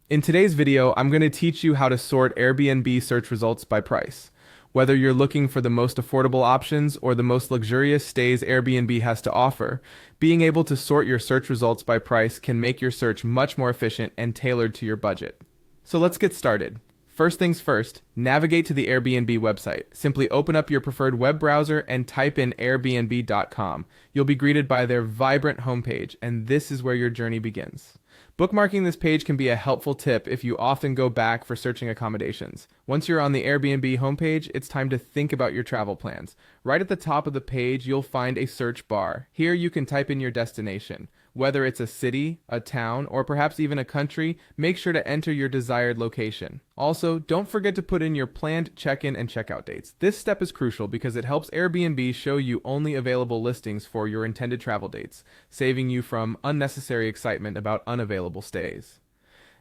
In today's video, I'm going to teach you how to sort Airbnb search results by price. Whether you're looking for the most affordable options or the most luxurious stays Airbnb has to offer, being able to sort your search results by price can make your search much more efficient and tailored to your budget. So let's get started. First things first, navigate to the Airbnb website. Simply open up your preferred web browser and type in airbnb.com. You'll be greeted by their vibrant homepage, and this is where your journey begins. Bookmarking this page can be a helpful tip if you often go back for searching accommodations. Once you're on the Airbnb homepage, it's time to think about your travel plans. Right at the top of the page, you'll find a search bar. Here you can type in your destination. Whether it's a city, a town, or perhaps even a country, make sure to enter your desired location. Also, don't forget to put in your planned check-in and check-out dates. This step is crucial because it helps Airbnb show you only available listings for your intended travel dates, saving you from unnecessary excitement about unavailable stays.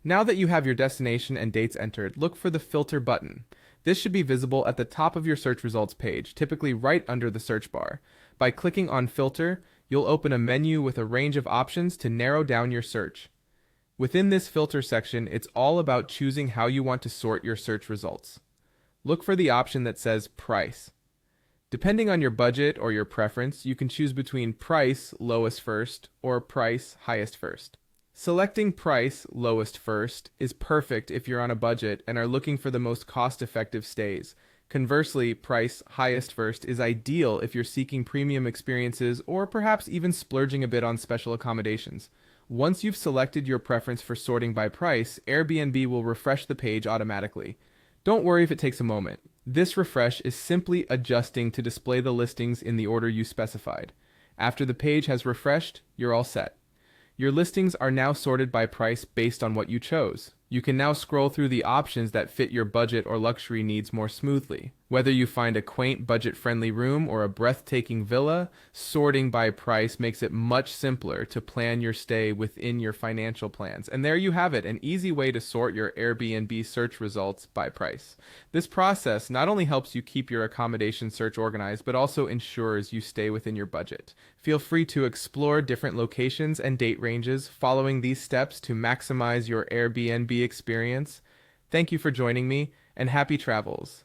Now that you have your destination and dates entered, look for the filter button. This should be visible at the top of your search results page, typically right under the search bar. By clicking on Filter, you'll open a menu with a range of options to narrow down your search. Within this filter section, it's all about choosing how you want to sort your search results. Look for the option that says Price. Depending on your budget or your preference, you can choose between Price lowest first or Price highest first. Selecting Price lowest first is perfect if you're on a budget and are looking for the most cost-effective stays. Conversely, Price highest first is ideal if you're seeking premium experiences or perhaps even splurging a bit on special accommodations. Once you've selected your preference for sorting by price, Airbnb will refresh the page automatically. Don't worry if it takes a moment. This refresh is simply adjusting to display the listings in the order you specified. After the page has refreshed, you're all set. Your listings are now sorted by price based on what you chose. You can now scroll through the options that fit your budget or luxury needs more smoothly. Whether you find a quaint, budget-friendly room or a breathtaking villa, sorting by price makes it much simpler to plan your stay within your financial plans. And there you have it, an easy way to sort your Airbnb search results by price. This process not only helps you keep your accommodation search organized, but also ensures you stay within your budget. Feel free to explore different locations and date ranges, following these steps to maximize your Airbnb experience. Thank you for joining me, and happy travels.